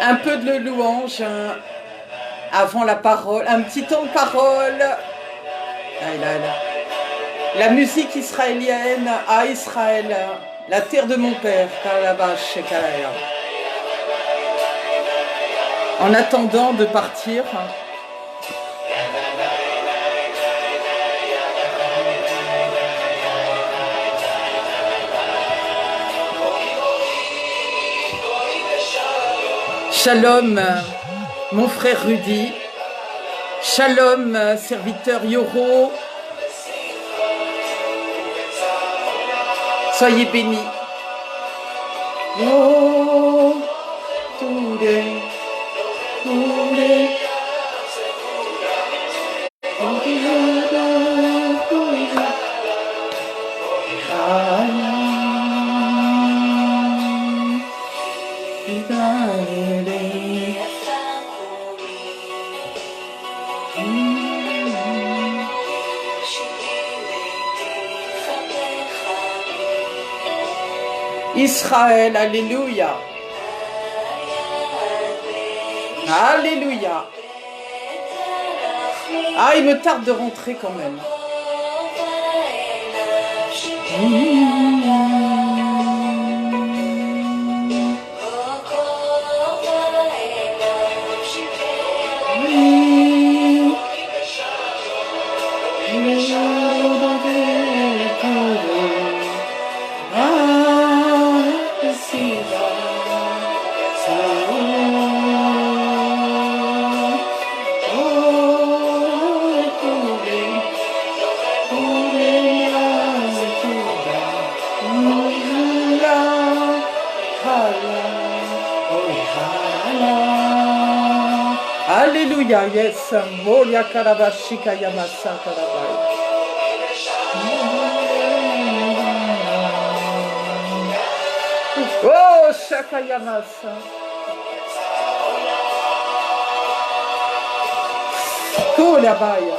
Un peu de louange hein, avant la parole, un petit temps de parole. La musique israélienne à Israël, la terre de mon père, en attendant de partir. Shalom, mon frère Rudy. Shalom, serviteur Yoro. Soyez bénis. Oh, Israël, alléluia. Alléluia. Ah, il me tarde de rentrer quand même. Alléluia, yes, Moria Karabashika Yamasa Karabai. Oh, Shaka Yamasa. Kolabaya.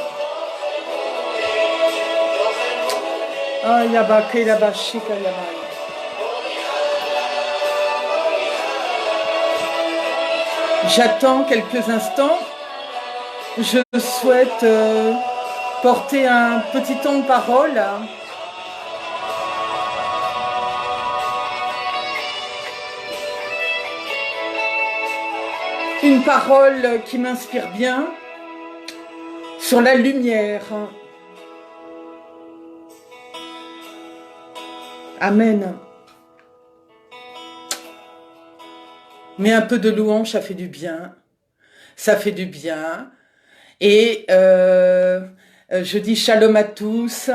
Ah, Yabake Yabashika Yamaya. J'attends quelques instants. Je souhaite porter un petit temps de parole. Une parole qui m'inspire bien sur la lumière. Amen. Mais un peu de louange, ça fait du bien. Ça fait du bien. Et je dis shalom à tous.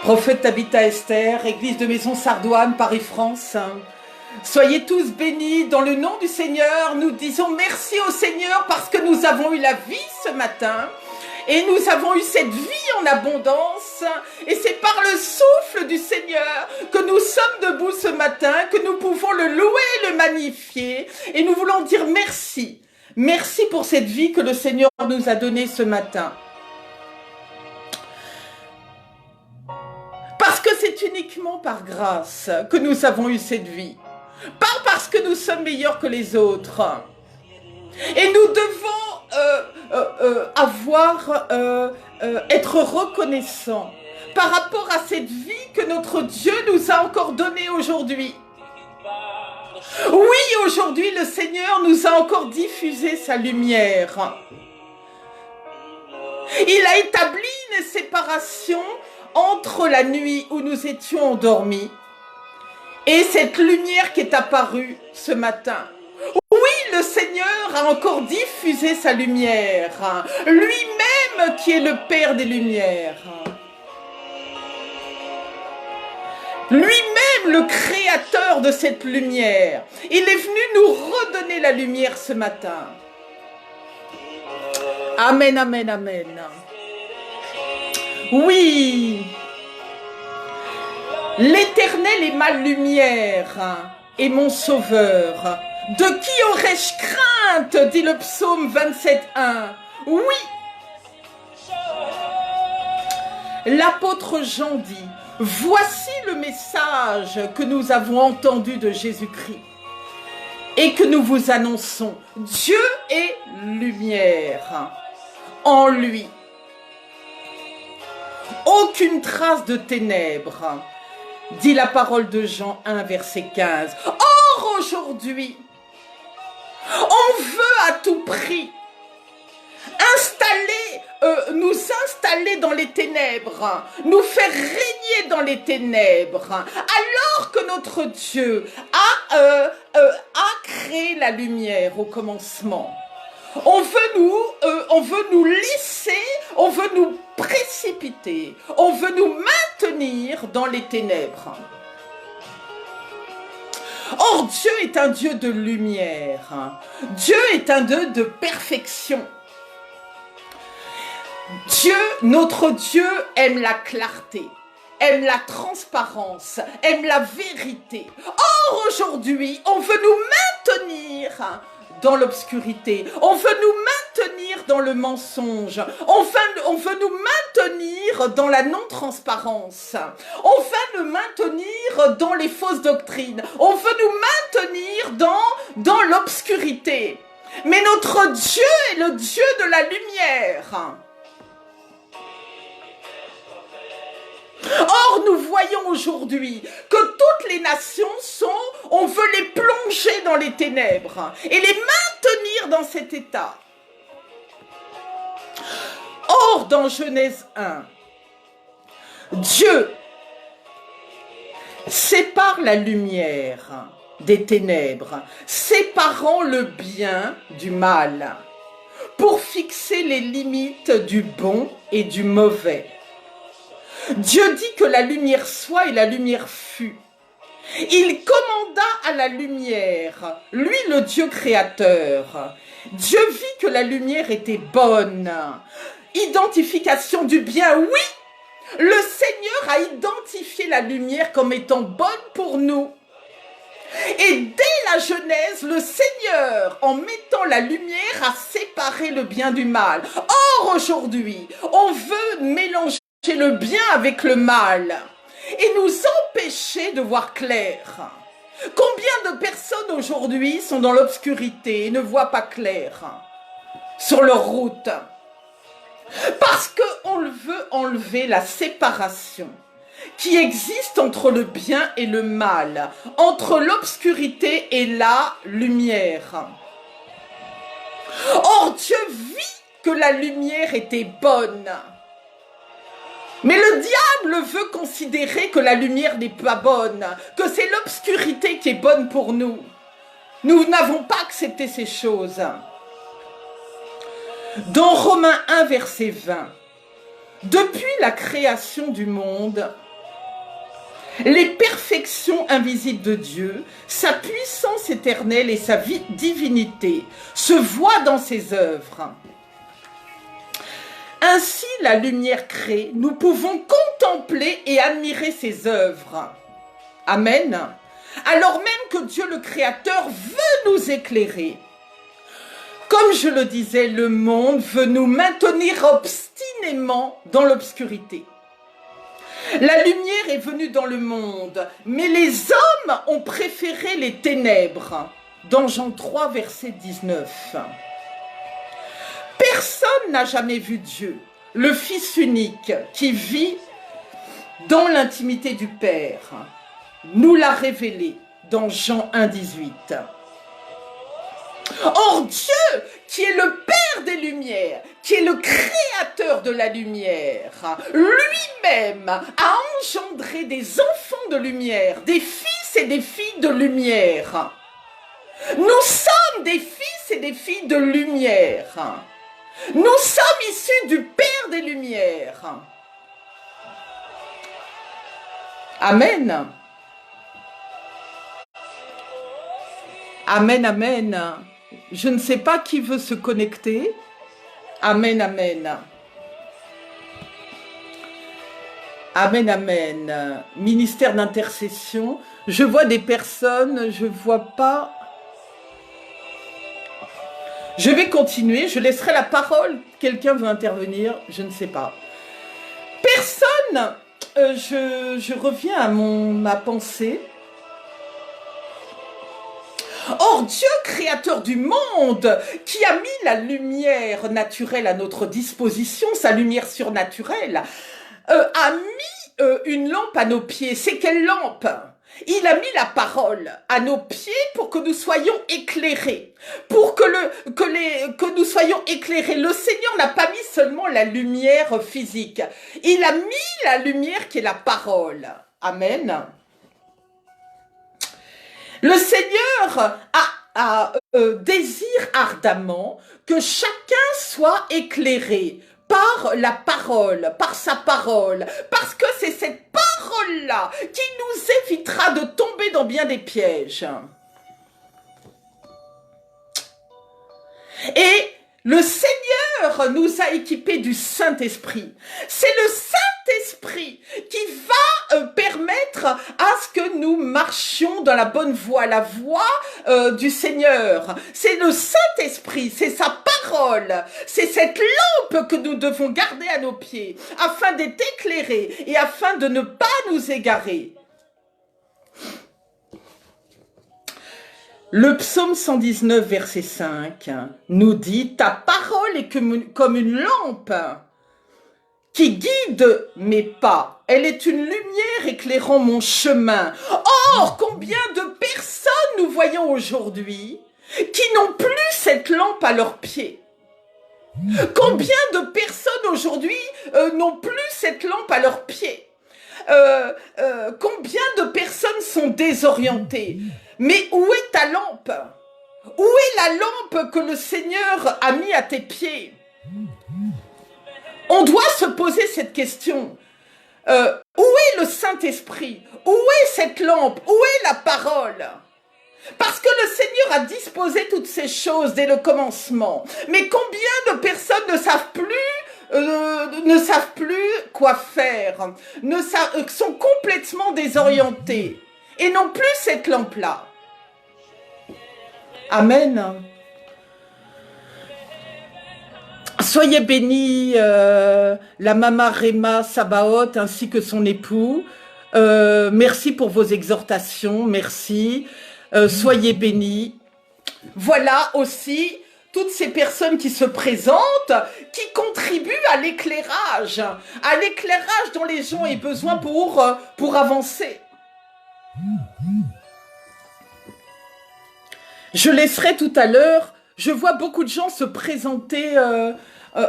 Prophète Tabitha Esther, Église de Maison Sardoine, Paris-France. Soyez tous bénis dans le nom du Seigneur. Nous disons merci au Seigneur parce que nous avons eu la vie ce matin. Et nous avons eu cette vie en abondance. Et c'est par le souffle du Seigneur que nous sommes debout ce matin, que nous pouvons le louer, le magnifier. Et nous voulons dire merci. Merci pour cette vie que le Seigneur nous a donnée ce matin. Parce que c'est uniquement par grâce que nous avons eu cette vie. Pas parce que nous sommes meilleurs que les autres. Et nous devons être reconnaissants par rapport à cette vie que notre Dieu nous a encore donnée aujourd'hui. Oui, aujourd'hui, le Seigneur nous a encore diffusé sa lumière. Il a établi une séparation entre la nuit où nous étions endormis et cette lumière qui est apparue ce matin. Oui, le Seigneur a encore diffusé sa lumière, lui-même qui est le Père des Lumières. Lui-même, le créateur de cette lumière. Il est venu nous redonner la lumière ce matin. Amen, amen, amen. Oui. L'Éternel est ma lumière et mon sauveur. De qui aurais-je crainte, dit le psaume 27:1. Oui. L'apôtre Jean dit, voici le message que nous avons entendu de Jésus-Christ et que nous vous annonçons. Dieu est lumière. En lui, aucune trace de ténèbres, dit la parole de Jean 1, verset 15. Or, aujourd'hui, on veut à tout prix nous installer dans les ténèbres, nous faire régner dans les ténèbres, alors que notre Dieu a créé la lumière au commencement. On veut nous laisser, on veut nous précipiter, on veut nous maintenir dans les ténèbres. Or, Dieu est un Dieu de lumière. Dieu est un Dieu de perfection. Dieu, notre Dieu, aime la clarté, aime la transparence, aime la vérité. Or, aujourd'hui, on veut nous maintenir dans l'obscurité. On veut nous maintenir dans le mensonge. On veut nous maintenir dans la non-transparence. On veut nous maintenir dans les fausses doctrines. On veut nous maintenir dans l'obscurité. Mais notre Dieu est le Dieu de la lumière. Or, nous voyons aujourd'hui que toutes les nations on veut les plonger dans les ténèbres et les maintenir dans cet état. Or, dans Genèse 1, Dieu sépare la lumière des ténèbres, séparant le bien du mal, pour fixer les limites du bon et du mauvais. Dieu dit que la lumière soit et la lumière fut. Il commanda à la lumière, lui le Dieu créateur. Dieu vit que la lumière était bonne. Identification du bien, oui. Le Seigneur a identifié la lumière comme étant bonne pour nous. Et dès la Genèse, le Seigneur, en mettant la lumière, a séparé le bien du mal. Or, aujourd'hui, on veut mélanger le bien avec le mal et nous empêcher de voir clair. Combien de personnes aujourd'hui sont dans l'obscurité et ne voient pas clair sur leur route? Parce qu'on veut enlever la séparation qui existe entre le bien et le mal, entre l'obscurité et la lumière. Or, Dieu vit que la lumière était bonne. Mais le diable veut considérer que la lumière n'est pas bonne, que c'est l'obscurité qui est bonne pour nous. Nous n'avons pas accepté ces choses. Dans Romains 1, verset 20, depuis la création du monde, les perfections invisibles de Dieu, sa puissance éternelle et sa divinité se voient dans ses œuvres. Ainsi, la lumière crée, nous pouvons contempler et admirer ses œuvres. Amen. Alors même que Dieu le Créateur veut nous éclairer. Comme je le disais, le monde veut nous maintenir obstinément dans l'obscurité. La lumière est venue dans le monde, mais les hommes ont préféré les ténèbres. Dans Jean 3, verset 19. Personne n'a jamais vu Dieu, le Fils unique qui vit dans l'intimité du Père, nous l'a révélé. dans Jean 1,18. Or Dieu, qui est le Père des Lumières, qui est le Créateur de la lumière, lui-même a engendré des enfants de lumière, des fils et des filles de lumière. Nous sommes des fils et des filles de lumière. Nous sommes issus du Père des Lumières. Amen. Amen, amen. Je ne sais pas qui veut se connecter. Amen, amen. Amen, amen. Ministère d'intercession. Je vois des personnes, je vois pas. Je vais continuer, je laisserai la parole. Quelqu'un veut intervenir, je ne sais pas. Personne, je reviens à ma pensée. Or Dieu, créateur du monde, qui a mis la lumière naturelle à notre disposition, sa lumière surnaturelle, a mis une lampe à nos pieds. C'est quelle lampe ? Il a mis la parole à nos pieds pour que nous soyons éclairés, pour que nous soyons éclairés. Le Seigneur n'a pas mis seulement la lumière physique, il a mis la lumière qui est la parole. Amen. Le Seigneur désire ardemment que chacun soit éclairé par la parole, par sa parole, parce que c'est cette parole-là qui nous évitera de tomber dans bien des pièges. Et le Seigneur nous a équipés du Saint-Esprit. C'est le Saint-Esprit qui va permettre à ce que nous marchions dans la bonne voie, la voie du Seigneur. C'est le Saint-Esprit, c'est sa parole, c'est cette lampe que nous devons garder à nos pieds afin d'être éclairés et afin de ne pas nous égarer. Le psaume 119, verset 5, nous dit « Ta parole est comme une lampe qui guide mes pas. Elle est une lumière éclairant mon chemin. » Or, combien de personnes nous voyons aujourd'hui qui n'ont plus cette lampe à leurs pieds? Combien de personnes aujourd'hui n'ont plus cette lampe à leurs pieds? Combien de personnes sont désorientées? Mais où est ta lampe? Où est la lampe que le Seigneur a mis à tes pieds? On doit se poser cette question. Où est le Saint-Esprit? Où est cette lampe? Où est la parole? Parce que le Seigneur a disposé toutes ces choses dès le commencement. Mais combien de personnes ne savent plus quoi faire, sont complètement désorientées et n'ont plus cette lampe-là. Amen. Soyez bénis, la Mama Réma Sabaoth ainsi que son époux. Merci pour vos exhortations, merci. Soyez bénis. Voilà aussi toutes ces personnes qui se présentent, qui contribuent à l'éclairage dont les gens aient besoin pour avancer. Je laisserai tout à l'heure, je vois beaucoup de gens se présenter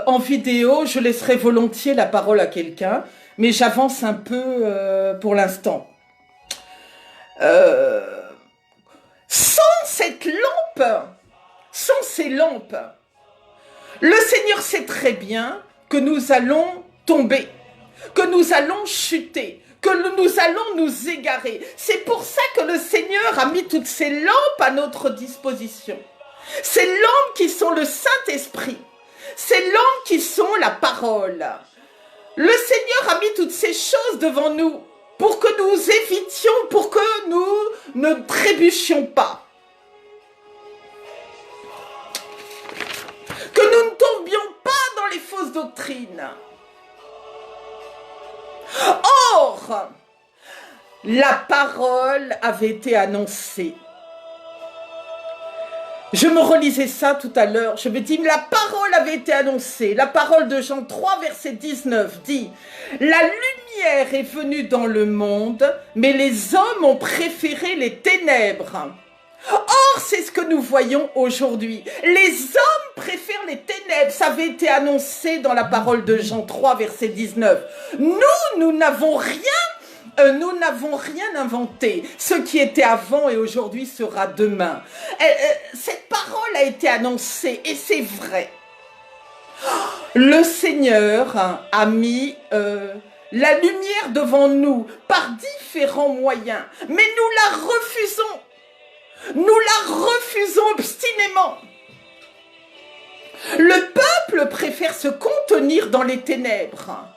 en vidéo, je laisserai volontiers la parole à quelqu'un, mais j'avance un peu pour l'instant. Sans cette lampe, sans ces lampes, le Seigneur sait très bien que nous allons tomber, que nous allons chuter, que nous allons nous égarer. C'est pour ça que le Seigneur a mis toutes ces lampes à notre disposition. Ces lampes qui sont le Saint-Esprit, ces lampes qui sont la parole. Le Seigneur a mis toutes ces choses devant nous pour que nous évitions, pour que nous ne trébuchions pas. Que nous ne tombions pas dans les fausses doctrines. Or, la parole avait été annoncée. Je me relisais ça tout à l'heure, je me dis, la parole avait été annoncée, la parole de Jean 3, verset 19 dit, « La lumière est venue dans le monde, mais les hommes ont préféré les ténèbres. » Or, c'est ce que nous voyons aujourd'hui. Les hommes préfèrent les ténèbres. Ça avait été annoncé dans la parole de Jean 3, verset 19. Nous n'avons rien inventé. Ce qui était avant et aujourd'hui sera demain. Cette parole a été annoncée et c'est vrai. Le Seigneur a mis la lumière devant nous par différents moyens, mais nous la refusons. Nous la refusons obstinément. Le peuple préfère se contenir dans les ténèbres.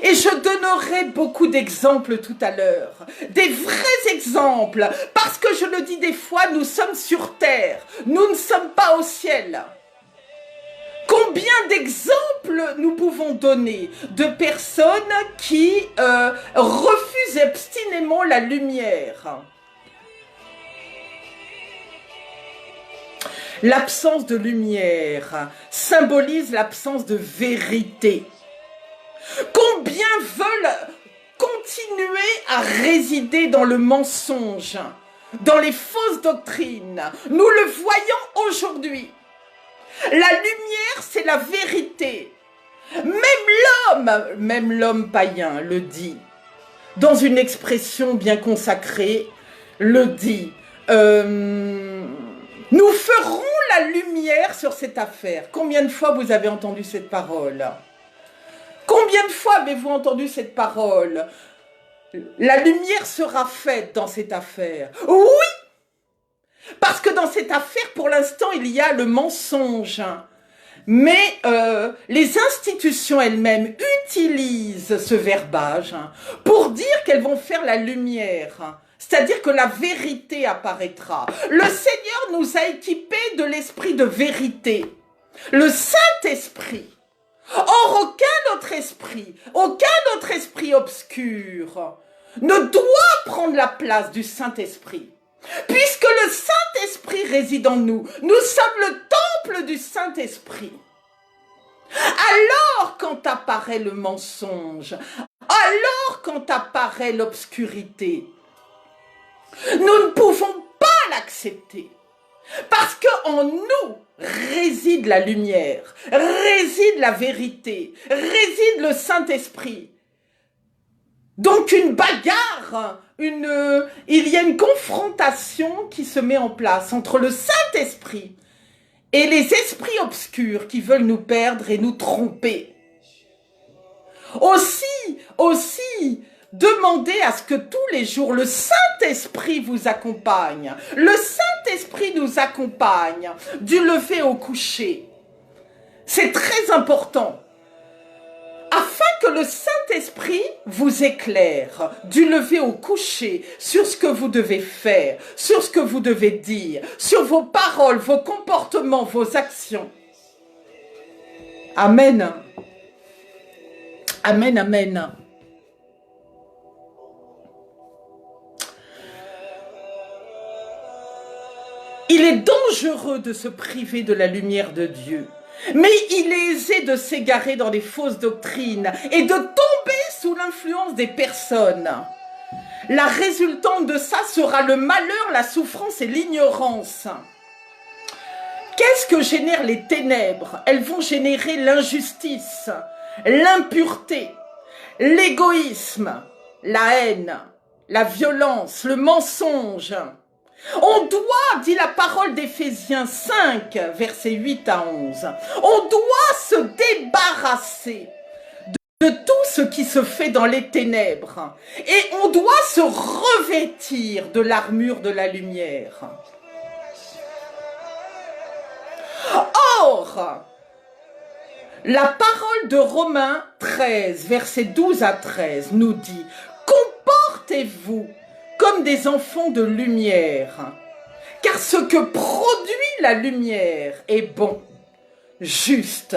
Et je donnerai beaucoup d'exemples tout à l'heure. Des vrais exemples. Parce que je le dis des fois, nous sommes sur terre. Nous ne sommes pas au ciel. Combien d'exemples nous pouvons donner de personnes qui refusent obstinément la lumière? L'absence de lumière symbolise l'absence de vérité. Combien veulent continuer à résider dans le mensonge, dans les fausses doctrines? Nous le voyons aujourd'hui. La lumière, c'est la vérité. Même l'homme païen le dit, dans une expression bien consacrée, le dit. Nous ferons la lumière sur cette affaire. Combien de fois vous avez entendu cette parole? Combien de fois avez-vous entendu cette parole? La lumière sera faite dans cette affaire. Oui! Parce que dans cette affaire, pour l'instant, il y a le mensonge. Mais les institutions elles-mêmes utilisent ce verbage pour dire qu'elles vont faire la lumière. C'est-à-dire que la vérité apparaîtra. Le Seigneur nous a équipés de l'esprit de vérité. Le Saint-Esprit. Or, aucun autre esprit obscur ne doit prendre la place du Saint-Esprit. Puisque le Saint-Esprit réside en nous, nous sommes le temple du Saint-Esprit. Alors, quand apparaît le mensonge, alors quand apparaît l'obscurité, nous ne pouvons pas l'accepter. Parce qu'en nous réside la lumière, réside la vérité, réside le Saint-Esprit. Donc une bagarre, il y a une confrontation qui se met en place entre le Saint-Esprit et les esprits obscurs qui veulent nous perdre et nous tromper. Aussi, demandez à ce que tous les jours, le Saint-Esprit vous accompagne. Le Saint-Esprit nous accompagne du lever au coucher. C'est très important. Afin que le Saint-Esprit vous éclaire du lever au coucher sur ce que vous devez faire, sur ce que vous devez dire, sur vos paroles, vos comportements, vos actions. Amen. Amen, amen. Il est dangereux de se priver de la lumière de Dieu. Mais il est aisé de s'égarer dans des fausses doctrines et de tomber sous l'influence des personnes. La résultante de ça sera le malheur, la souffrance et l'ignorance. Qu'est-ce que génèrent les ténèbres? Elles vont générer l'injustice, l'impureté, l'égoïsme, la haine, la violence, le mensonge. On doit, dit la parole d'Éphésiens 5, versets 8 à 11, on doit se débarrasser de tout ce qui se fait dans les ténèbres et on doit se revêtir de l'armure de la lumière. Or, la parole de Romains 13, versets 12 à 13 nous dit « Comportez-vous comme des enfants de lumière, car ce que produit la lumière est bon, juste,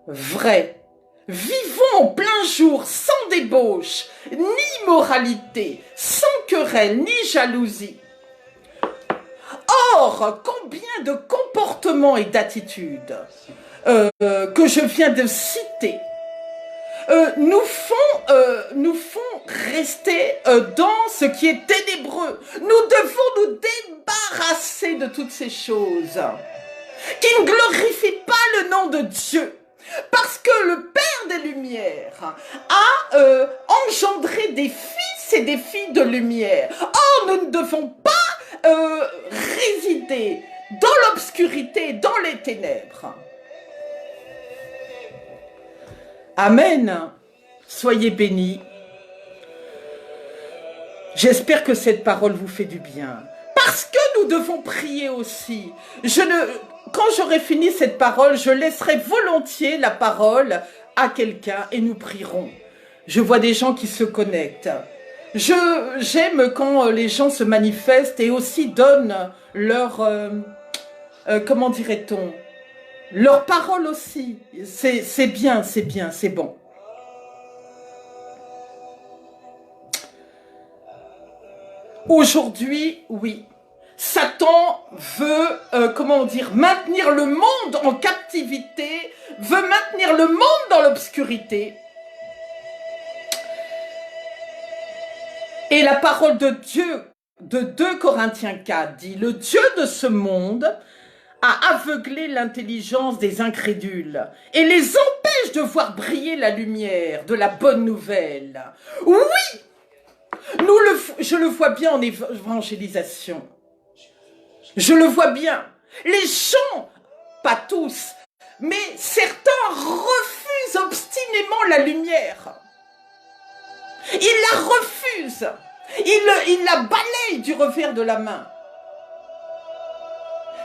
vrai. Vivons en plein jour, sans débauche, ni moralité, sans querelle, ni jalousie. Or, combien de comportements comportements et d'attitudes que je viens de citer nous font rester dans ce qui est ténébreux. Nous devons nous débarrasser de toutes ces choses qui ne glorifient pas le nom de Dieu. Parce que le Père des Lumières a engendré des fils et des filles de lumière. Or, nous ne devons pas résider dans l'obscurité, dans les ténèbres. Amen. Soyez bénis. J'espère que cette parole vous fait du bien. Parce que nous devons prier aussi. Quand j'aurai fini cette parole, je laisserai volontiers la parole à quelqu'un et nous prierons. Je vois des gens qui se connectent. J'aime quand les gens se manifestent et aussi donnent leur, comment dirait-on, leur parole aussi. C'est bien, c'est bon. Aujourd'hui, oui. Satan veut, maintenir le monde en captivité, veut maintenir le monde dans l'obscurité. Et la parole de Dieu, de 2 Corinthiens 4, dit « Le Dieu de ce monde a aveuglé l'intelligence des incrédules et les empêche de voir briller la lumière de la bonne nouvelle. » Oui, je le vois bien en évangélisation. Je le vois bien. Les gens, pas tous, mais certains refusent obstinément la lumière. Ils la refusent. Ils la balayent du revers de la main.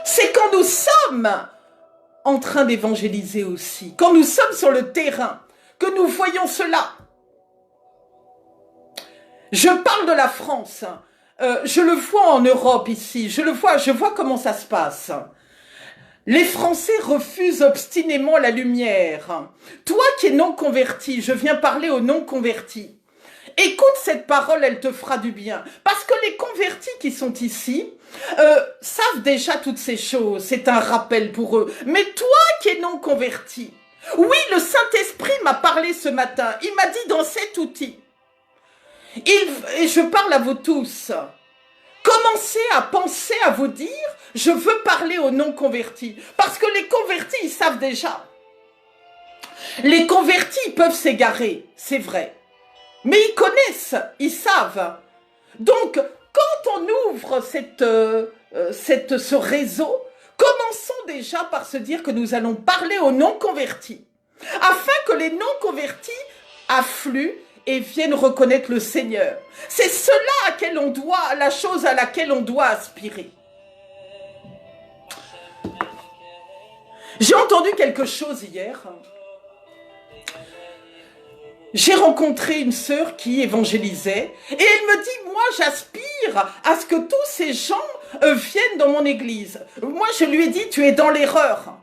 C'est quand nous sommes en train d'évangéliser aussi, quand nous sommes sur le terrain, que nous voyons cela. Je parle de la France. Je le vois en Europe ici, je vois comment ça se passe. Les Français refusent obstinément la lumière. Toi qui es non converti, je viens parler aux non convertis. Écoute cette parole, elle te fera du bien. Parce que les convertis qui sont ici savent déjà toutes ces choses, c'est un rappel pour eux. Mais toi qui es non converti, oui, le Saint-Esprit m'a parlé ce matin, il m'a dit dans cet outil. Et je parle à vous tous. Commencez à penser à vous dire, je veux parler aux non-convertis. Parce que les convertis, ils savent déjà. Les convertis, ils peuvent s'égarer, c'est vrai. Mais ils connaissent, ils savent. Donc, quand on ouvre ce réseau, commençons déjà par se dire que nous allons parler aux non-convertis. Afin que les non-convertis affluent et viennent reconnaître le Seigneur. C'est cela la chose à laquelle on doit aspirer. J'ai entendu quelque chose hier. J'ai rencontré une sœur qui évangélisait et elle me dit, moi j'aspire à ce que tous ces gens viennent dans mon église. Moi je lui ai dit, tu es dans l'erreur.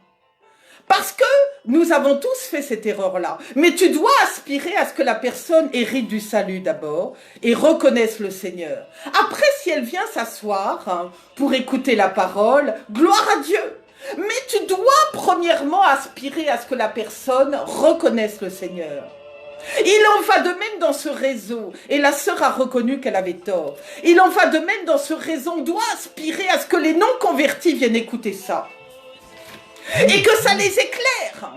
Parce que nous avons tous fait cette erreur-là. Mais tu dois aspirer à ce que la personne hérite du salut d'abord et reconnaisse le Seigneur. Après, si elle vient s'asseoir pour écouter la parole, gloire à Dieu. Mais tu dois premièrement aspirer à ce que la personne reconnaisse le Seigneur. Il en va de même dans ce réseau. Et la sœur a reconnu qu'elle avait tort. Il en va de même dans ce réseau. On doit aspirer à ce que les non-convertis viennent écouter ça. Et que ça les éclaire.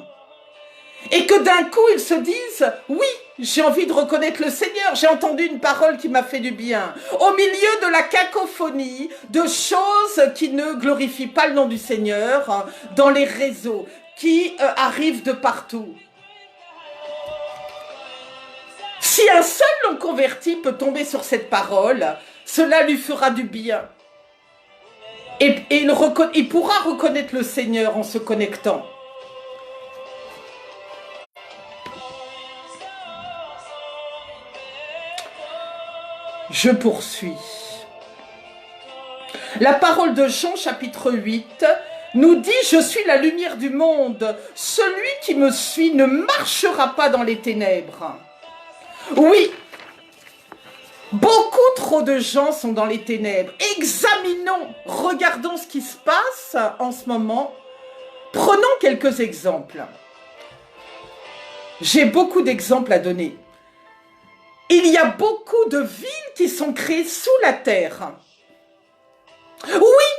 Et que d'un coup, ils se disent, oui, j'ai envie de reconnaître le Seigneur. J'ai entendu une parole qui m'a fait du bien. Au milieu de la cacophonie, de choses qui ne glorifient pas le nom du Seigneur, dans les réseaux, qui arrivent de partout. Si un seul non-converti peut tomber sur cette parole, cela lui fera du bien. Et il pourra reconnaître le Seigneur en se connectant. Je poursuis. La parole de Jean, chapitre 8, nous dit « Je suis la lumière du monde. Celui qui me suit ne marchera pas dans les ténèbres. » Oui, Beaucoup trop de gens sont dans les ténèbres. Examinons, regardons ce qui se passe en ce moment. Prenons quelques exemples. J'ai beaucoup d'exemples à donner. Il y a beaucoup de villes qui sont créées sous la terre. Oui,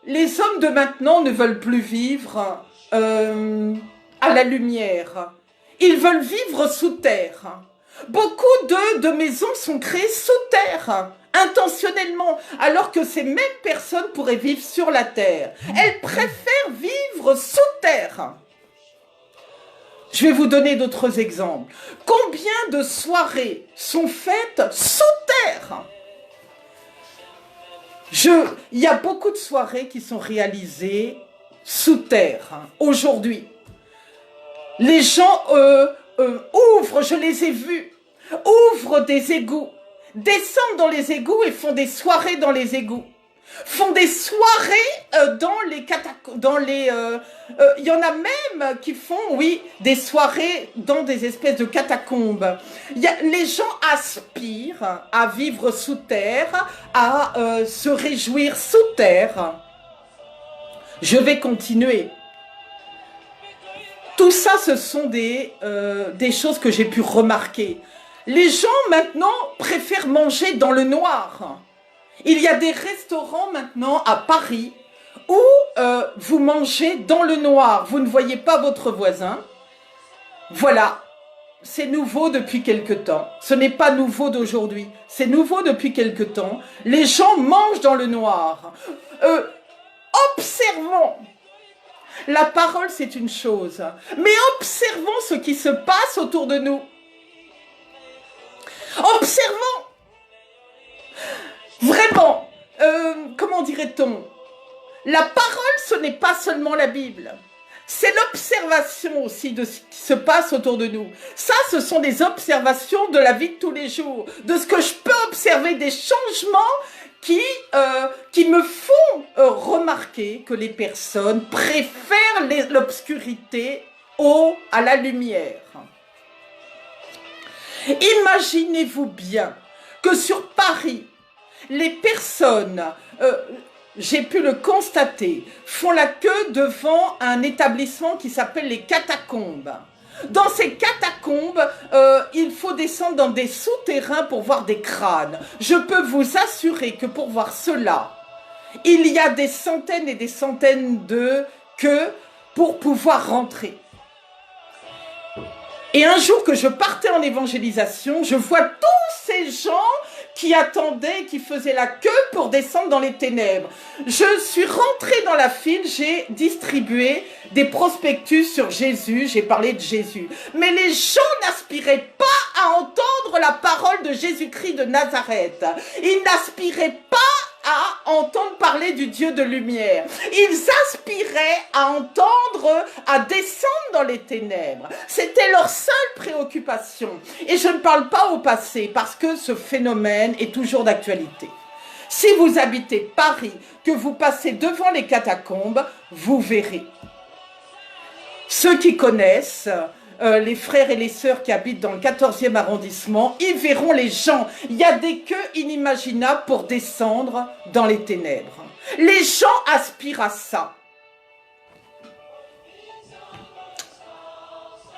les hommes de maintenant ne veulent plus vivre à la lumière. Ils veulent vivre sous terre. Beaucoup de maisons sont créées sous terre, intentionnellement, alors que ces mêmes personnes pourraient vivre sur la terre. Elles préfèrent vivre sous terre. Je vais vous donner d'autres exemples. Combien de soirées sont faites sous terre? Il y a beaucoup de soirées qui sont réalisées sous terre aujourd'hui. Les gens ouvrent, je les ai vus, ouvrent des égouts, descendent dans les égouts et font des soirées dans les égouts. Font des soirées dans les catacombes, il y en a même qui font, oui, des soirées dans des espèces de catacombes. Les gens aspirent à vivre sous terre, à se réjouir sous terre. Je vais continuer. Tout ça, ce sont des choses que j'ai pu remarquer. Les gens maintenant préfèrent manger dans le noir. Il y a des restaurants maintenant à Paris où vous mangez dans le noir. Vous ne voyez pas votre voisin. Voilà, c'est nouveau depuis quelque temps. Ce n'est pas nouveau d'aujourd'hui. C'est nouveau depuis quelque temps. Les gens mangent dans le noir. Observons. La parole, c'est une chose. Mais observons ce qui se passe autour de nous. Observons. Vraiment, comment dirait-on? La parole, ce n'est pas seulement la Bible. C'est l'observation aussi de ce qui se passe autour de nous. Ça, ce sont des observations de la vie de tous les jours. De ce que je peux observer, des changements qui me font remarquer que les personnes préfèrent l'obscurité à la lumière. Imaginez-vous bien que sur Paris, les personnes, j'ai pu le constater, font la queue devant un établissement qui s'appelle les catacombes. Dans ces catacombes, il faut descendre dans des souterrains pour voir des crânes. Je peux vous assurer que pour voir cela, il y a des centaines et des centaines de queues pour pouvoir rentrer. Et un jour que je partais en évangélisation, je vois tous ces gens qui attendaient, qui faisaient la queue pour descendre dans les ténèbres. Je suis rentrée dans la file, j'ai distribué des prospectus sur Jésus, j'ai parlé de Jésus. Mais les gens n'aspiraient pas à entendre la parole de Jésus-Christ de Nazareth. Ils n'aspiraient pas à entendre parler du Dieu de lumière. Ils aspiraient à entendre, à descendre dans les ténèbres. C'était leur seule préoccupation. Et je ne parle pas au passé parce que ce phénomène est toujours d'actualité. Si vous habitez Paris, que vous passez devant les catacombes, vous verrez. Ceux qui connaissent, les frères et les sœurs qui habitent dans le 14e arrondissement, ils verront les gens. Il y a des queues inimaginables pour descendre dans les ténèbres. Les gens aspirent à ça.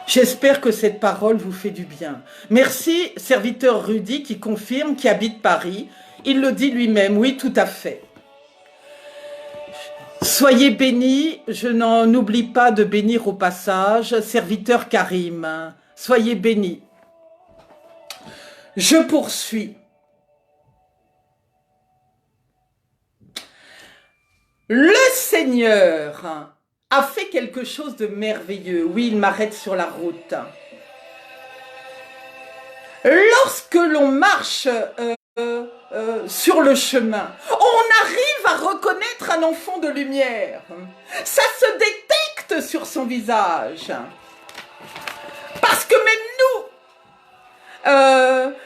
J'espère que cette parole vous fait du bien. Merci, serviteur Rudy, qui confirme, qui habite Paris. Il le dit lui-même, oui, tout à fait. Soyez bénis, je n'en oublie pas de bénir au passage, serviteur Karim. Soyez bénis. Je poursuis. Le Seigneur a fait quelque chose de merveilleux. Oui, il m'arrête sur la route. Lorsque l'on marche sur le chemin, on arrive à reconnaître un enfant de lumière. Ça se détecte sur son visage. Parce que même nous,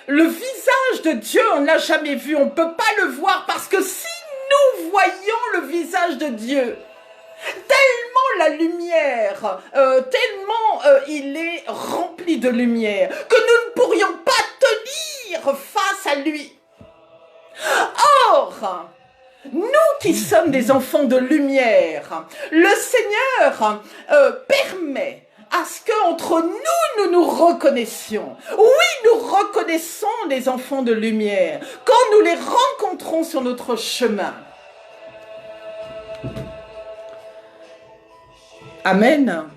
le visage de Dieu, on ne l'a jamais vu. On ne peut pas le voir parce que si nous voyons le visage de Dieu, tellement la lumière, tellement il est rempli de lumière, que nous ne pourrions pas tenir face à lui. Or, nous qui sommes des enfants de lumière, le Seigneur permet à ce qu'entre nous, nous nous reconnaissions. Oui, nous reconnaissons les enfants de lumière quand nous les rencontrons sur notre chemin. Amen.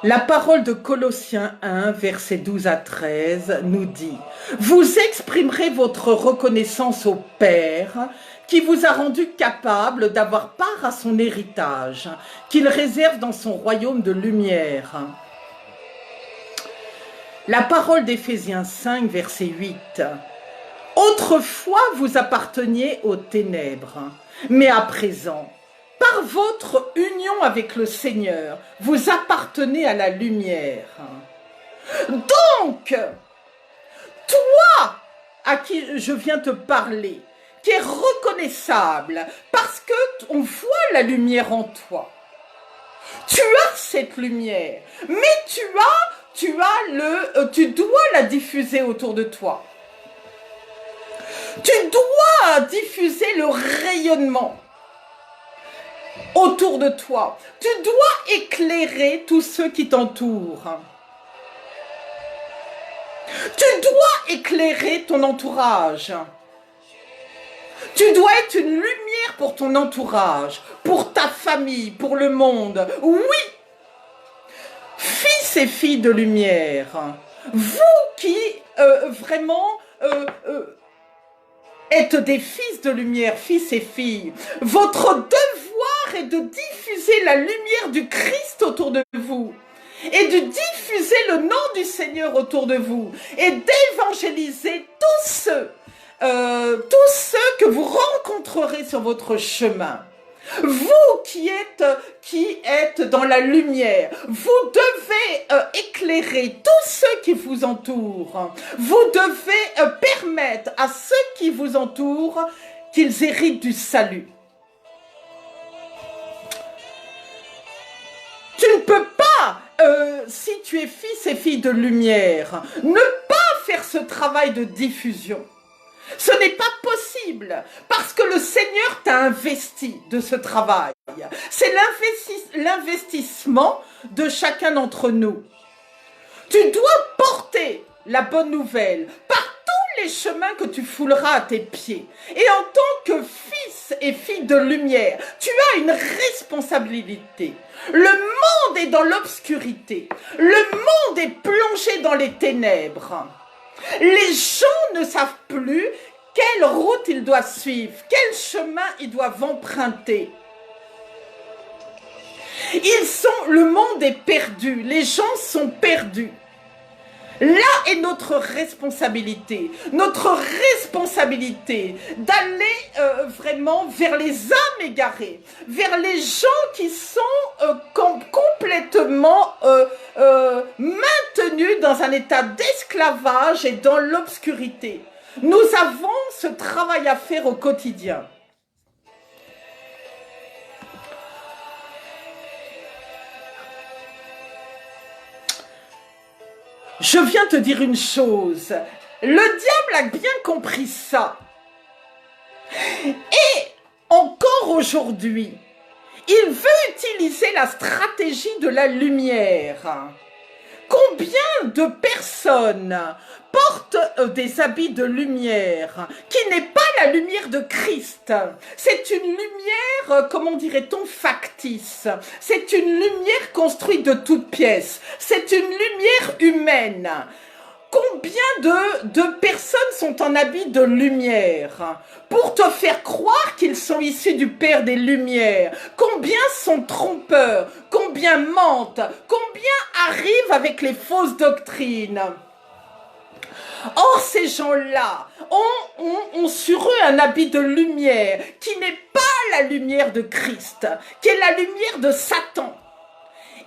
La parole de Colossiens 1, versets 12 à 13 nous dit « Vous exprimerez votre reconnaissance au Père qui vous a rendu capable d'avoir part à son héritage, qu'il réserve dans son royaume de lumière. » La parole d'Éphésiens 5, verset 8 « Autrefois vous apparteniez aux ténèbres, mais à présent, par votre union avec le Seigneur, vous appartenez à la lumière. Donc, toi à qui je viens te parler, qui est reconnaissable parce que on voit la lumière en toi. Tu as cette lumière, mais tu dois la diffuser autour de toi. Tu dois diffuser le rayonnement autour de toi. Tu dois éclairer tous ceux qui t'entourent. Tu dois éclairer ton entourage. Tu dois être une lumière pour ton entourage, pour ta famille, pour le monde. Oui, fils et filles de lumière, vous qui vraiment êtes des fils de lumière, fils et filles, votre devoir est de diffuser la lumière du Christ autour de vous et de diffuser le nom du Seigneur autour de vous et d'évangéliser tous ceux que vous rencontrerez sur votre chemin. Vous qui êtes dans la lumière, vous devez éclairer tous ceux qui vous entourent. Vous devez permettre à ceux qui vous entourent qu'ils héritent du salut. Tu ne peux pas, si tu es fils et fille de lumière, ne pas faire ce travail de diffusion. Ce n'est pas possible parce que le Seigneur t'a investi de ce travail. C'est l'investissement de chacun d'entre nous. Tu dois porter la bonne nouvelle par tous les chemins que tu fouleras à tes pieds. Et en tant que fils et fille de lumière, tu as une responsabilité. Le monde est dans l'obscurité. Le monde est plongé dans les ténèbres. Les gens ne savent plus quelle route ils doivent suivre, quel chemin ils doivent emprunter. Le monde est perdu, les gens sont perdus. Là est notre responsabilité d'aller vraiment vers les âmes égarées, vers les gens qui sont complètement maintenus dans un état d'esclavage et dans l'obscurité. Nous avons ce travail à faire au quotidien. Je viens te dire une chose, le diable a bien compris ça. Et encore aujourd'hui, il veut utiliser la stratégie de la lumière. Combien de personnes portent des habits de lumière qui n'est pas la lumière de Christ? C'est une lumière, comment dirait-on, factice. C'est une lumière construite de toutes pièces. C'est une lumière humaine. Combien de personnes sont en habit de lumière pour te faire croire qu'ils sont issus du Père des Lumières? Combien sont trompeurs? Combien mentent? Combien arrivent avec les fausses doctrines? Or, ces gens-là ont sur eux un habit de lumière qui n'est pas la lumière de Christ, qui est la lumière de Satan.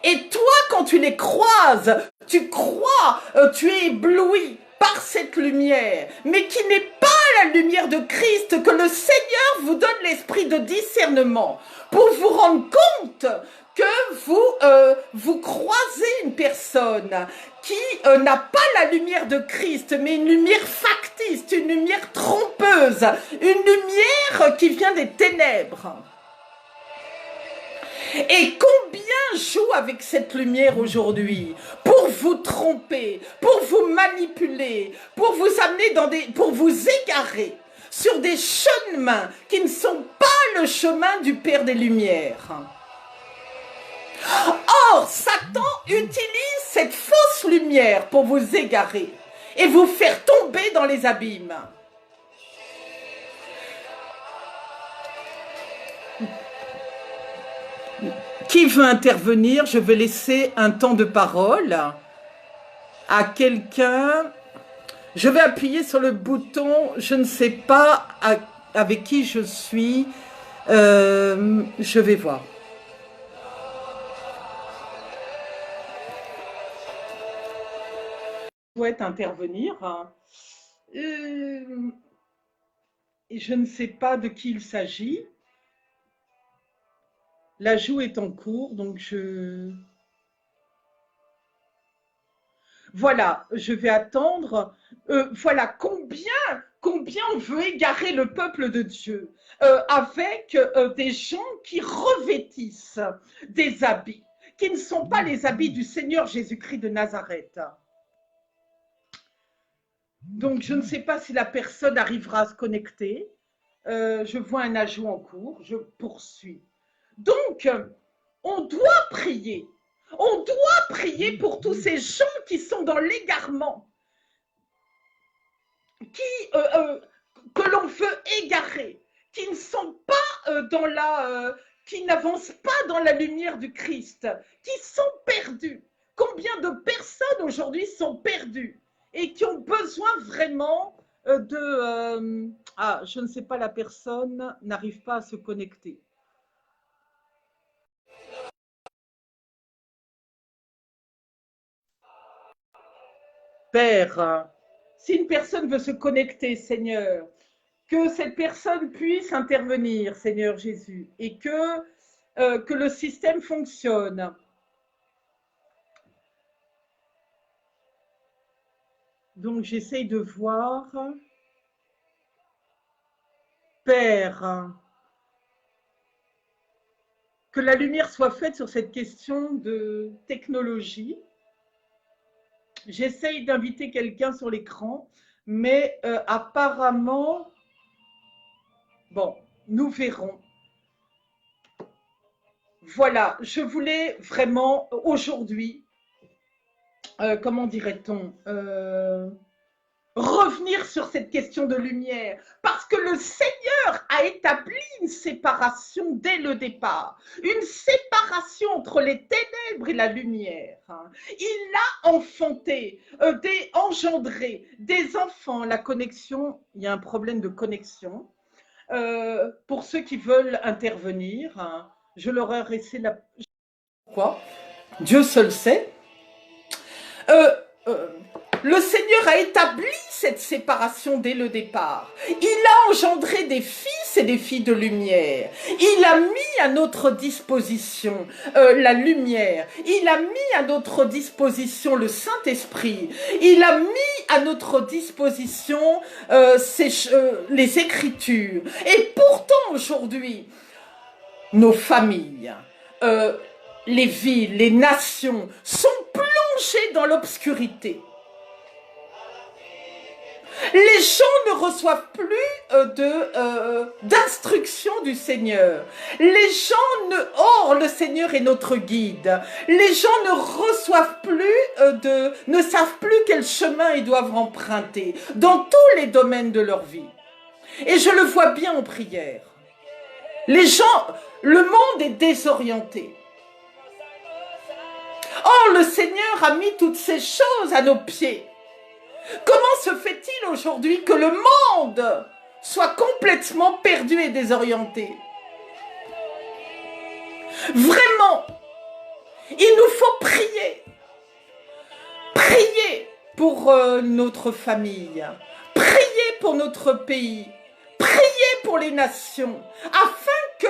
Et toi, quand tu les croises, tu crois, tu es ébloui par cette lumière, mais qui n'est pas la lumière de Christ, que le Seigneur vous donne l'esprit de discernement pour vous rendre compte que vous croisez une personne qui n'a pas la lumière de Christ, mais une lumière factice, une lumière trompeuse, une lumière qui vient des ténèbres. Et combien joue avec cette lumière aujourd'hui pour vous tromper, pour vous manipuler, pour vous amener pour vous égarer sur des chemins qui ne sont pas le chemin du Père des Lumières. Or, Satan utilise cette fausse lumière pour vous égarer et vous faire tomber dans les abîmes. Qui veut intervenir? Je vais laisser un temps de parole à quelqu'un. Je vais appuyer sur le bouton, je ne sais pas avec qui je suis. Je vais voir. Je souhaite intervenir. Je ne sais pas de qui il s'agit. L'ajout est en cours, donc Voilà, je vais attendre. Voilà, combien on veut égarer le peuple de Dieu avec des gens qui revêtissent des habits, qui ne sont pas les habits du Seigneur Jésus-Christ de Nazareth. Donc, je ne sais pas si la personne arrivera à se connecter. Je vois un ajout en cours, je poursuis. Donc, on doit prier. On doit prier pour tous ces gens qui sont dans l'égarement, que l'on veut égarer, qui ne sont pas qui n'avancent pas dans la lumière du Christ, qui sont perdus. Combien de personnes aujourd'hui sont perdues et qui ont besoin vraiment je ne sais pas, la personne n'arrive pas à se connecter. Père, si une personne veut se connecter, Seigneur, que cette personne puisse intervenir, Seigneur Jésus, et que le système fonctionne. Donc, j'essaye de voir. Père, que la lumière soit faite sur cette question de technologie. J'essaye d'inviter quelqu'un sur l'écran, mais apparemment, bon, nous verrons. Voilà, je voulais vraiment aujourd'hui, comment dirait-on, revenir sur cette question de lumière, parce que le Seigneur a établi une séparation dès le départ, une séparation entre les ténèbres et la lumière. Il a engendré des enfants. La connexion, il y a un problème de connexion. Pour ceux qui veulent intervenir, je leur ai laissé la... Quoi? Dieu seul sait. Le Seigneur a établi cette séparation dès le départ. Il a engendré des fils et des filles de lumière. Il a mis à notre disposition la lumière. Il a mis à notre disposition le Saint-Esprit. Il a mis à notre disposition les Écritures. Et pourtant aujourd'hui, nos familles, les villes, les nations sont plongées dans l'obscurité. Les gens ne reçoivent plus d'instructions du Seigneur. Les gens Or, le Seigneur est notre guide. Les gens ne reçoivent plus ne savent plus quel chemin ils doivent emprunter dans tous les domaines de leur vie. Et je le vois bien en prière. Les gens, le monde est désorienté. Or, le Seigneur a mis toutes ces choses à nos pieds. Comment se fait-il aujourd'hui que le monde soit complètement perdu et désorienté? Vraiment, il nous faut prier. Prier pour notre famille. Prier pour notre pays. Prier pour les nations. Afin que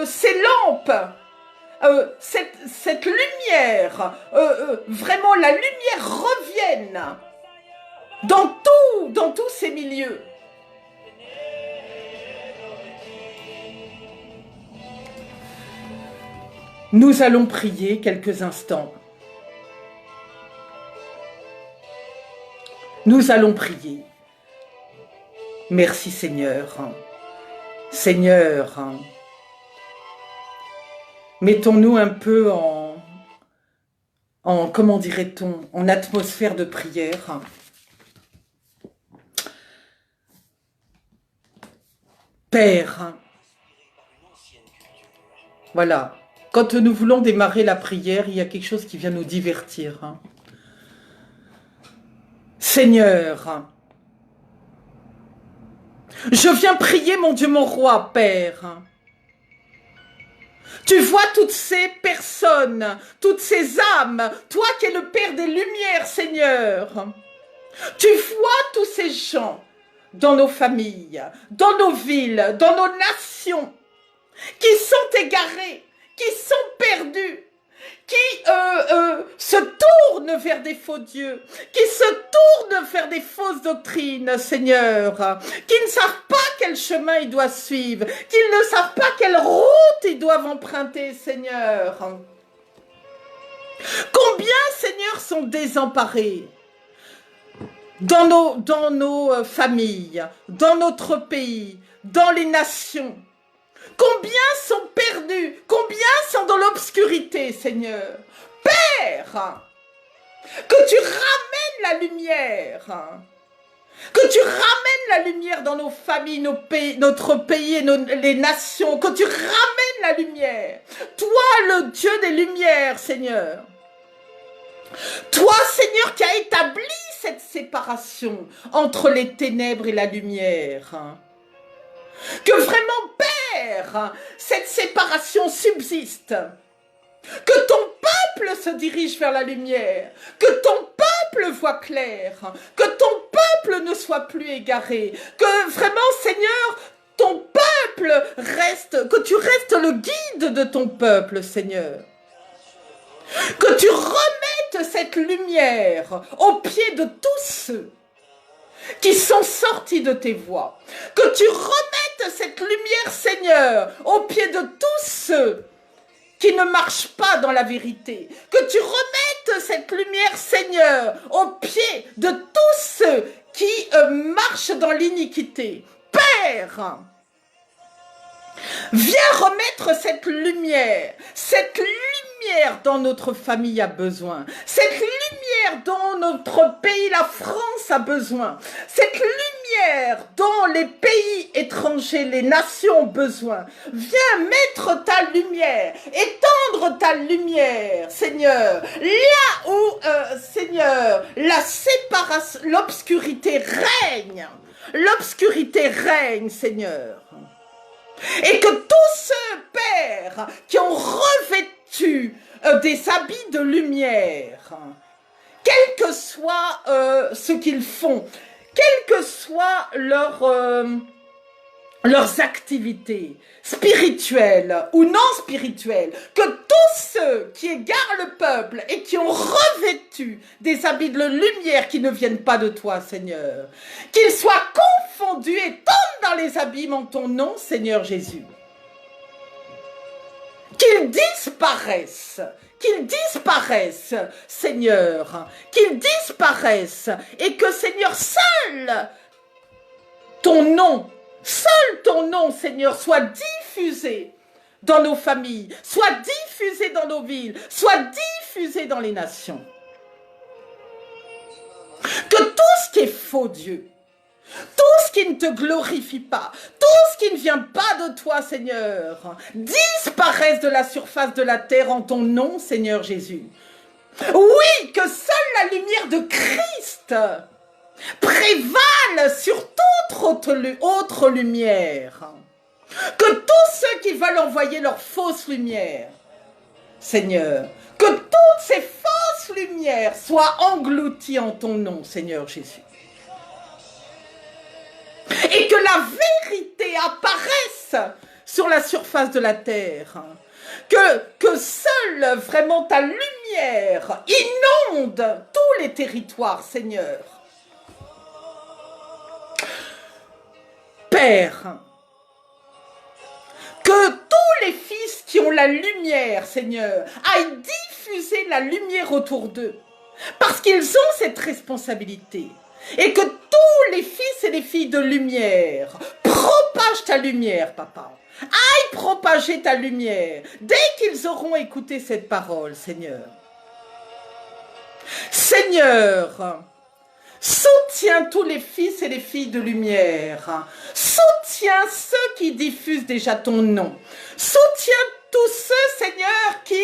ces lampes cette lumière, vraiment la lumière revienne dans tous ces milieux. Nous allons prier quelques instants. Nous allons prier. Merci Seigneur. Seigneur, mettons-nous un peu comment dirait-on, en atmosphère de prière. Père, voilà, quand nous voulons démarrer la prière, il y a quelque chose qui vient nous divertir. Seigneur, je viens prier, mon Dieu, mon roi, Père. Tu vois toutes ces personnes, toutes ces âmes, toi qui es le Père des Lumières, Seigneur. Tu vois tous ces gens dans nos familles, dans nos villes, dans nos nations, qui sont égarés, qui sont perdus, qui se tournent vers des faux dieux, qui se tournent vers des fausses doctrines, Seigneur, qui ne savent pas quel chemin ils doivent suivre, qui ne savent pas quelle route ils doivent emprunter, Seigneur. Combien, Seigneur, sont désemparés dans nos familles, dans notre pays, dans les nations. Combien sont perdus? Combien sont dans l'obscurité, Seigneur? Père, que tu ramènes la lumière. Que tu ramènes la lumière dans nos familles, notre pays et les nations. Que tu ramènes la lumière. Toi, le Dieu des lumières, Seigneur. Toi, Seigneur, qui as établi cette séparation entre les ténèbres et la lumière. Que vraiment, Père, cette séparation subsiste. Que ton peuple se dirige vers la lumière. Que ton peuple voit clair. Que ton peuple ne soit plus égaré. Que vraiment, Seigneur, ton peuple reste, que tu restes le guide de ton peuple, Seigneur. Que tu remettes cette lumière aux pieds de tous ceux qui sont sortis de tes voies. Que tu remettes cette lumière, Seigneur, aux pieds de tous ceux qui ne marchent pas dans la vérité. Que tu remettes cette lumière, Seigneur, aux pieds de tous ceux qui marchent dans l'iniquité. Père, viens remettre cette lumière dont notre famille a besoin, cette lumière dont notre pays, la France, a besoin, cette lumière dont les pays étrangers, les nations ont besoin. Viens mettre ta lumière, étendre ta lumière, Seigneur, là où, Seigneur, la séparation, l'obscurité règne, Seigneur. Et que tous ceux, Père, qui ont revêtu des habits de lumière, quel que soit ce qu'ils font, quelles que soient leurs activités spirituelles ou non spirituelles, que tous ceux qui égarent le peuple et qui ont revêtu des habits de lumière qui ne viennent pas de toi, Seigneur, qu'ils soient confondus et tombent dans les abîmes en ton nom, Seigneur Jésus. Qu'ils disparaissent, Seigneur, qu'ils disparaissent et que, Seigneur, seul ton nom, Seigneur, soit diffusé dans nos familles, soit diffusé dans nos villes, soit diffusé dans les nations. Que tout ce qui est faux Dieu, tout ce qui ne te glorifie pas, tout ce qui ne vient pas de toi, Seigneur, disparaisse de la surface de la terre en ton nom, Seigneur Jésus. Oui, que seule la lumière de Christ prévale sur toute autre lumière. Que tous ceux qui veulent envoyer leur fausse lumière, Seigneur, que toutes ces fausses lumières soient englouties en ton nom, Seigneur Jésus. Et que la vérité apparaisse sur la la surface de la terre. Que seule vraiment ta lumière inonde tous les territoires, Seigneur. Père, que tous les fils qui ont la lumière, Seigneur, aillent diffuser la lumière autour d'eux, parce qu'ils ont cette responsabilité. Et que tous les fils et les filles de lumière propagent ta lumière, papa. Aille propager ta lumière dès qu'ils auront écouté cette parole, Seigneur. Seigneur, soutiens tous les fils et les filles de lumière. Soutiens ceux qui diffusent déjà ton nom. Soutiens tous ceux, Seigneur, qui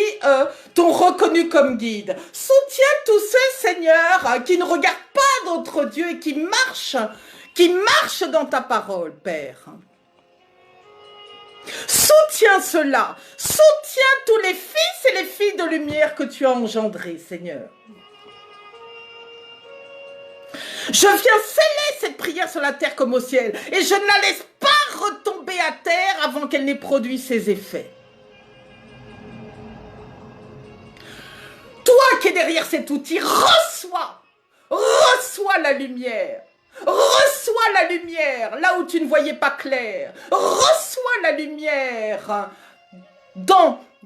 t'ont reconnu comme guide. Soutiens tous ceux, Seigneur, qui ne regardent pas d'autre Dieu et qui marchent dans ta parole, Père. Soutiens cela. Soutiens tous les fils et les filles de lumière que tu as engendrés, Seigneur. Je viens sceller cette prière sur la terre comme au ciel et je ne la laisse pas retomber à terre avant qu'elle n'ait produit ses effets. Toi qui es derrière cet outil, reçois la lumière. Reçois la lumière là où tu ne voyais pas clair. Reçois la lumière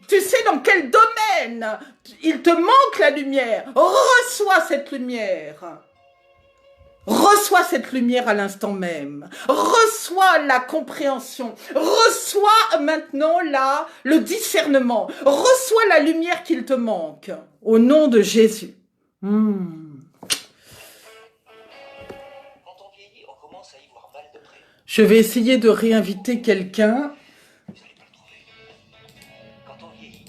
tu sais dans quel domaine il te manque la lumière. Reçois cette lumière. Reçois cette lumière à l'instant même. Reçois la compréhension. Reçois maintenant le discernement. Reçois la lumière qu'il te manque. Au nom de Jésus. Quand on vieillit, on commence à y voir mal de près. Je vais essayer de réinviter quelqu'un. Vous n'allez pas le trouver. Quand on vieillit.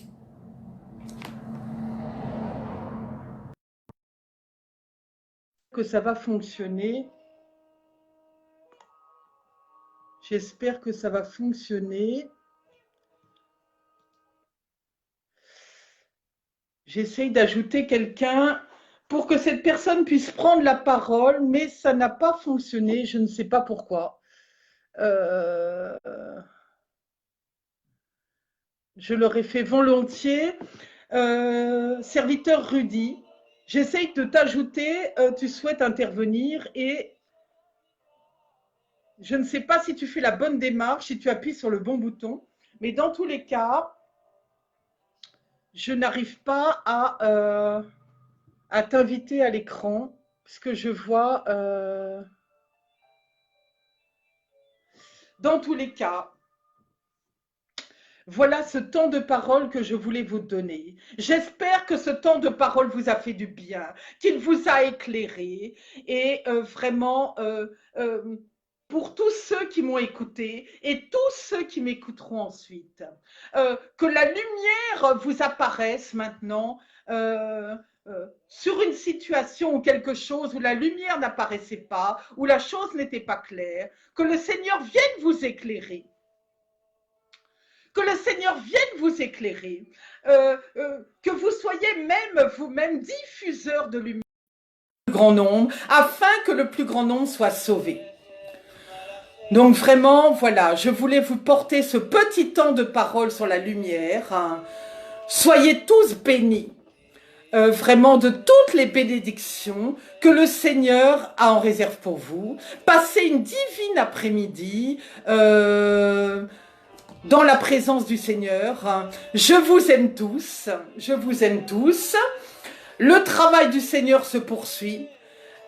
Que ça va fonctionner. J'espère que ça va fonctionner. J'essaye d'ajouter quelqu'un pour que cette personne puisse prendre la parole, mais ça n'a pas fonctionné, je ne sais pas pourquoi. Je l'aurais fait volontiers. Serviteur Rudy, j'essaye de t'ajouter, tu souhaites intervenir et je ne sais pas si tu fais la bonne démarche, si tu appuies sur le bon bouton, mais dans tous les cas, je n'arrive pas à t'inviter à l'écran, puisque je vois… Dans tous les cas, voilà ce temps de parole que je voulais vous donner. J'espère que ce temps de parole vous a fait du bien, qu'il vous a éclairé et vraiment… pour tous ceux qui m'ont écouté et tous ceux qui m'écouteront ensuite, que la lumière vous apparaisse maintenant sur une situation ou quelque chose où la lumière n'apparaissait pas, où la chose n'était pas claire, que le Seigneur vienne vous éclairer. Que le Seigneur vienne vous éclairer, que vous soyez même vous-même diffuseur de lumière au plus grand nombre, afin que le plus grand nombre soit sauvé. Donc vraiment, voilà, je voulais vous porter ce petit temps de parole sur la lumière. Soyez tous bénis, vraiment de toutes les bénédictions que le Seigneur a en réserve pour vous. Passez une divine après-midi dans la présence du Seigneur. Je vous aime tous, je vous aime tous. Le travail du Seigneur se poursuit.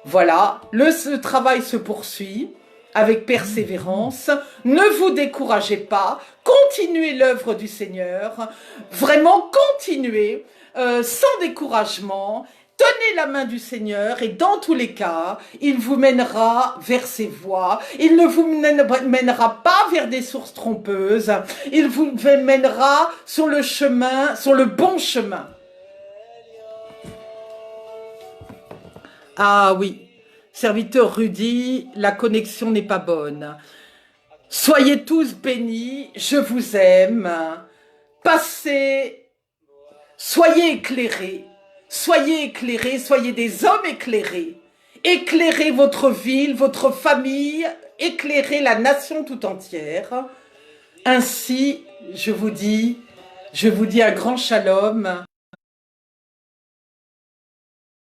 Voilà, ce travail se poursuit avec persévérance. Ne vous découragez pas, continuez l'œuvre du Seigneur, vraiment continuez sans découragement. Tenez la main du Seigneur et dans tous les cas, il vous mènera vers ses voies. Il ne vous mènera pas vers des sources trompeuses. Il vous mènera sur le chemin, sur le bon chemin. Ah oui, serviteur Rudy, la connexion n'est pas bonne. Soyez tous bénis, je vous aime. Passez, soyez éclairés. Soyez éclairés, soyez des hommes éclairés. Éclairez votre ville, votre famille, éclairez la nation tout entière. Ainsi, je vous dis un grand shalom.